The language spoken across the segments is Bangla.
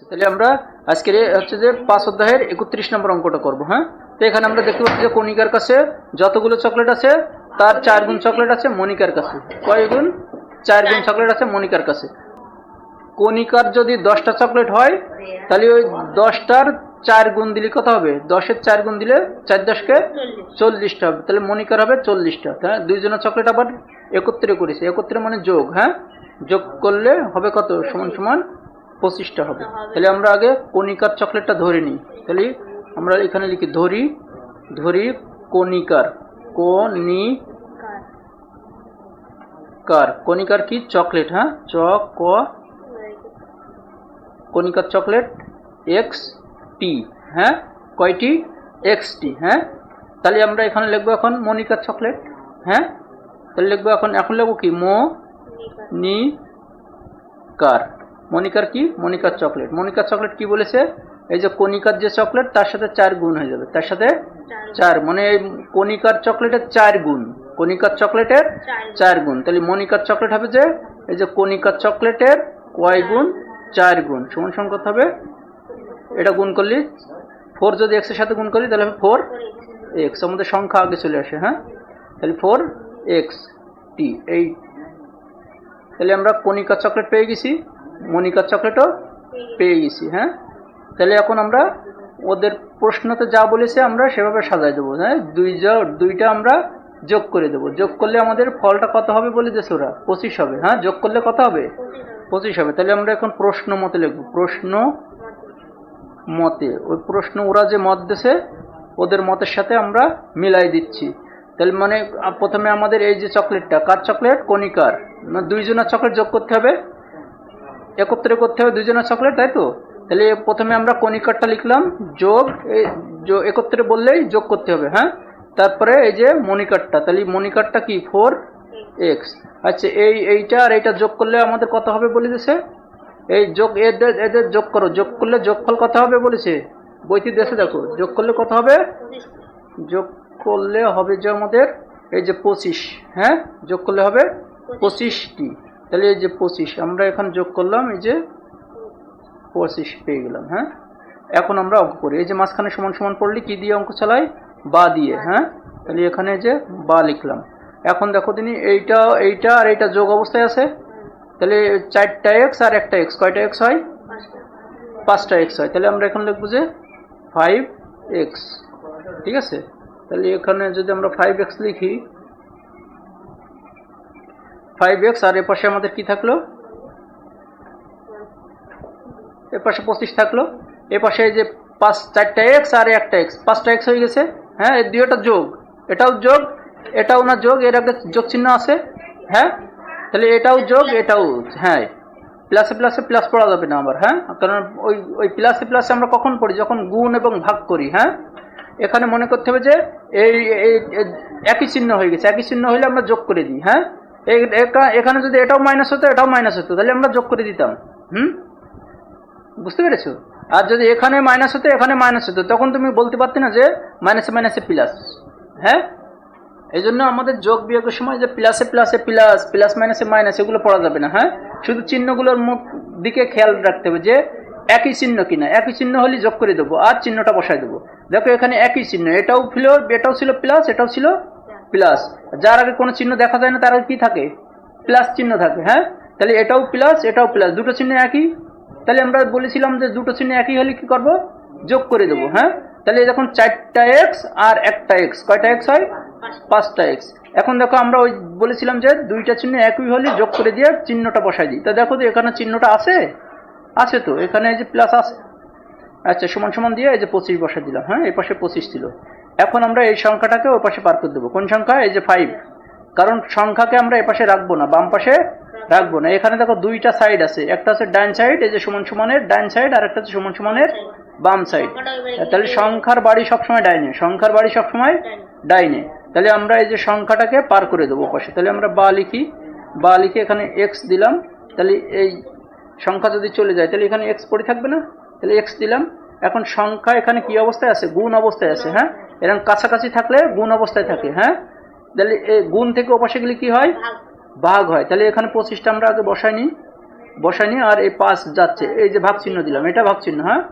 তাহলে আমরা আজকের হচ্ছে যে 5 অধ্যায়ের 31 নম্বর অঙ্কটা করব। হ্যাঁ, তো এখানে আমরা দেখতে পাচ্ছি যে কণিকার কাছে যতগুলো চকলেট আছে তার 4 গুণ চকলেট আছে মনিকার কাছে। কয় গুণ? 4 গুণ চকলেট আছে মনিকার কাছে। কণিকার যদি 10টা চকলেট হয় তাহলে ওই 10টার 4 গুণ দিলে কত হবে? 10-এর 4 গুণ দিলে 4 10-কে 40টা হবে। তাহলে মনিকার হবে 40টা। হ্যাঁ, দুইজনের চকলেট আবার একত্রে করেছে। একত্রে মানে যোগ। হ্যাঁ, যোগ করলে হবে কত? সমান সমান 25টা হবে। তাহলে আমরা আগে কণিকার চকলেটটা ধরে নিই। তাহলে আমরা এখানে লিখি ধরি কণিকার। কণিকার কি? চকলেট। হ্যাঁ, কণিকার চকলেট এক্স টি। হ্যাঁ, কয়টি? এক্স টি। হ্যাঁ, তাহলে আমরা এখানে লিখবো এখন মনিকার চকলেট। হ্যাঁ, তাহলে লিখবো এখন লিখবো কি? মনিকার কি? মনিকার চকলেট। মনিকার চকলেট কি বলেছে? এই যে কণিকার যে চকলেট তার সাথে 4 গুণ হয়ে যাবে। তার সাথে 4 মানে কণিকার চকলেটের 4 গুণ। কণিকার চকলেটের 4 গুণ। তাহলে মনিকার চকলেট হবে যে এই যে কণিকার চকলেটের কয় গুণ? 4 গুণ। সমান সমান কত হবে? এটা গুণ করলে 4 যদি x এর সাথে গুণ করি তাহলে হবে 4x। আমাদের সংখ্যা আগে চলে আসে। হ্যাঁ, তাহলে 4x t। এই তাহলে আমরা কণিকার চকলেট পেয়ে গেছি, মনিকার চকলেটও পেয়ে গেছি। হ্যাঁ, তাহলে এখন আমরা ওদের প্রশ্নতে যা বলেছে আমরা সেভাবে সাজাই দেবো। হ্যাঁ, দুইটা আমরা যোগ করে দেবো। যোগ করলে আমাদের ফলটা কত হবে বলে দিয়েছে ওরা? 25 হবে। হ্যাঁ, যোগ করলে কত হবে? 25 হবে। তাহলে আমরা এখন প্রশ্ন মতে লিখবো। প্রশ্ন মতে, ওই প্রশ্ন ওরা যে মত দিয়েছে ওদের মতের সাথে আমরা মিলাই দিচ্ছি। তাহলে মানে প্রথমে আমাদের এই যে চকলেটটা কার চকলেট? কণিকার। দুইজনের চকলেট যোগ করতে হবে, একত্রে করতে হবে দুইজনের চকলেট, তাই তো? তাহলে প্রথমে আমরা কণিকারটা লিখলাম, যোগ একত্রে বললেই যোগ করতে হবে। হ্যাঁ, তারপরে এই যে মনিকারটা, তাহলে মনিকারটা কি? 4x। আচ্ছা, এইটা আর এইটা যোগ করলে আমাদের কত হবে বলে দিয়েছে? এই যোগ এদের যোগ করো, যোগ করলে যোগফল কত হবে বলেছে? বইতে দেশে দেখো যোগ করলে কত হবে? যোগ করলে হবে যে আমাদের এই যে 25। হ্যাঁ, যোগ করলে হবে 25টি। তাহলে এই যে 25 আমরা এখানে যোগ করলাম, এই যে 25 পেয়ে গেলাম। হ্যাঁ, এখন আমরা অঙ্ক করি। এই যে মাঝখানে সমান সমান পড়লে কি দিয়ে অঙ্ক চালাই? বা দিয়ে। হ্যাঁ, তাহলে এখানে যে বা লিখলাম। এখন দেখো তিনি এইটা আর এইটা যোগ অবস্থায় আছে। তাহলে 4টা x আর একটা x, কয়টা x হয়? 5টা x হয়। তাহলে আমরা এখন লিখবো যে 5x। ঠিক আছে, তাহলে এখানে যদি আমরা 5x লিখি, 5x আর এ পাশে আমাদের কি থাকলো? এ পাশে 25 থাকলো। এ পাশে এই যে 4টা x আর একটা x, 5টা x হয়ে গেছে। হ্যাঁ, এই দুইটা যোগ, এটাও যোগ, এটাও না যোগ, এর আগে যোগ চিহ্ন আছে। হ্যাঁ, তাহলে এটাও যোগ, এটাও। হ্যাঁ, প্লাসে প্লাসে প্লাস পড়া যাবে না আবার। হ্যাঁ, কারণ ওই প্লাসে প্লাসে আমরা কখন পড়ি? যখন গুণ এবং ভাগ করি। হ্যাঁ, এখানে মনে করতে হবে যে এই একই চিহ্ন হয়ে গেছে। একই চিহ্ন হলে আমরা যোগ করে দিই। হ্যাঁ, এখানে যদি এটাও মাইনাস হতো এটাও মাইনাস হতো তাহলে আমরা যোগ করে দিতাম। বুঝতে পেরেছো? আর যদি এখানে মাইনাস হতো এখানে মাইনাস হতো তখন তুমি বলতে পারতে না যে মাইনাসে মাইনাসে প্লাস। হ্যাঁ, এই জন্য আমাদের যোগ বিয়োগের সময় যে প্লাসে প্লাসে প্লাস, প্লাস মাইনাসে মাইনাস এগুলো পড়া যাবে না। হ্যাঁ, শুধু চিহ্নগুলোর দিকে খেয়াল রাখতে হবে যে একই চিহ্ন কিনা। একই চিহ্ন হলে যোগ করে দেবো আর চিহ্নটা বসাই দেবো। দেখো এখানে একই চিহ্ন, এটাও ছিল প্লাস, এটাও ছিল প্লাস। যার আগে কোনো চিহ্ন দেখা যায় না তার আগে কি থাকে? প্লাস চিহ্ন থাকে। হ্যাঁ, তাহলে এটাও প্লাস এটাও প্লাস, দুটো চিহ্ন একই। তাহলে আমরা বলেছিলাম যে দুটো চিহ্ন একই হলে কি করব? যোগ করে দেবো। হ্যাঁ, তাহলে দেখুন 4টা x আর একটা x, কয়টা x হয়? 5টা x। এখন দেখো আমরা ওই বলেছিলাম যে দুইটা চিহ্ন একই হলে যোগ করে দিয়ে চিহ্নটা বসাই দিই। তা দেখো তো এখানে চিহ্নটা আছে তো, এখানে এই যে প্লাস আছে। আচ্ছা, সমান সমান দিয়ে এই যে 25 বসাই দিলাম। হ্যাঁ, এই পাশে 25 ছিল। এখন আমরা এই সংখ্যাটাকে ওই পাশে পার করে দেবো। কোন সংখ্যা? এই যে 5। কারণ সংখ্যাকে আমরা এ পাশে রাখবো না, বাম পাশে রাখবো না। এখানে দেখো দুইটা সাইড আছে, একটা আছে ডান সাইড এই যে সমান সমানের ডান সাইড, আর একটা আছে সমান সমানের বাম সাইড। তাহলে সংখ্যার বাড়ি সবসময় ডাইনে, সংখ্যার বাড়ি সবসময় ডাইনে। তাহলে আমরা এই যে সংখ্যাটাকে পার করে দেবো পাশে। তাহলে আমরা বা লিখে এখানে x দিলাম। তাহলে এই সংখ্যা যদি চলে যায় তাহলে এখানে x পড়ে থাকবে না, তাহলে x দিলাম। এখন সংখ্যা এখানে কি অবস্থায় আছে? গুণ অবস্থায় আছে। হ্যাঁ, এরকম কাছাকাছি থাকলে গুণ অবস্থায় থাকে। হ্যাঁ, তাহলে এই গুণ থেকে ওপাশে গেলে কি হয়? ভাগ হয়। তাহলে এখানে 25টা আমরা আগে বসাই নিই। বসাইনি, আর এই 5 যাচ্ছে, এই যে ভাগ চিহ্ন দিলাম, এটা ভাগ চিহ্ন, হ্যাঁ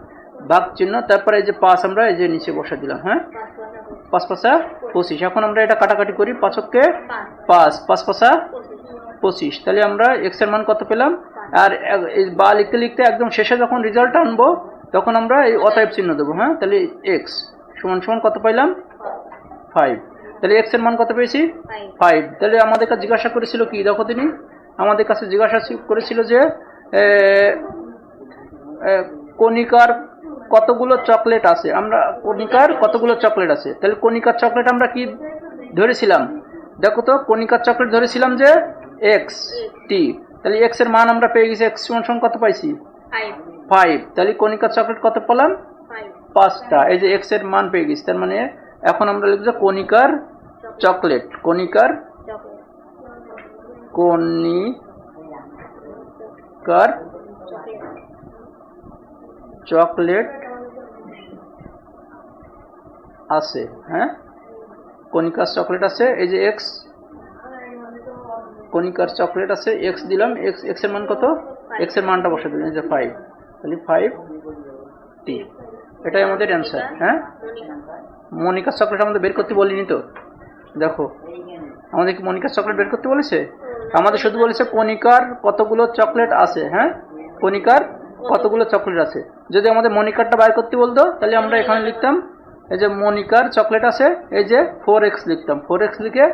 ভাগ চিহ্ন, তারপরে এই যে 5 আমরা এই যে নিচে বসা দিলাম, হ্যাঁ 5 5 25। এখন আমরা এটা কাটাকাটি করি, 5 কে 5, 5 5 25। তাহলে আমরা x এর মান কত পেলাম? আর এই বা লিখতে লিখতে একদম শেষে যখন রেজাল্ট আনবো তখন আমরা এই অতএব চিহ্ন দেবো, হ্যাঁ তাহলে x সমান সমান কত পাইলাম? 5। তাহলে x এর মান কত পেয়েছি? 5। তাহলে আমাদের কাছে জিজ্ঞাসা করেছিল কি, দেখো তিনি আমাদের কাছে জিজ্ঞাসা করেছিল যে কণিকার কতগুলো চকলেট আছে, আমরা কণিকার কতগুলো চকলেট আছে, তাহলে কণিকার চকলেট আমরা কি ধরেছিলাম? দেখো তো, কণিকার চকলেট ধরেছিলাম যে x t, তাহলে x এর মান আমরা পেয়ে গেছি, x সমান সমান কত পাইছি? 5। তাহলে কণিকার চকলেট কত পেলাম? 5টা। এই যে x এর মান পেয়ে গেছি, তার মানে এখন আমরা লিখব কণিকার চকলেট, কণিকার চকলেট আছে, হ্যাঁ কণিকার চকলেট আছে, এই যে x কণিকার চকলেট আছে, x দিলাম, x এর মান কত? x এর মানটা বসে দিলাম, এই যে 5, তাহলে 5t, এটাই আমাদের অ্যান্সার। হ্যাঁ মনিকার চকলেট আমাদের বের করতে বলিনি তো, দেখো আমাদের কি মনিকার চকলেট বের করতে বলেছে? আমাদের শুধু বলেছে কণিকার কতগুলো চকলেট আছে, হ্যাঁ কণিকার কতগুলো চকলেট আছে। যদি আমাদের মনিকারটা বাইর করতে বলতো তাহলে আমরা এখানে লিখতাম এই যে মনিকার চকলেট আছে, এই যে 4x লিখতাম, 4x লিখে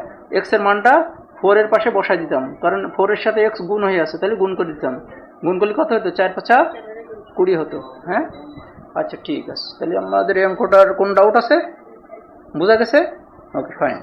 x এর মানটা 4 এর পাশে বসাই দিতাম, কারণ 4 এর সাথে x গুণ হয়ে আছে, তাহলে গুণ করে দিতাম, গুণ করলে কত হতো? 4 5 20 হতো। হ্যাঁ আচ্ছা ঠিক আছে, তাহলে আমাদের এই অঙ্কটার কোন ডাউট আছে? বোঝা গেছে? Okay fine.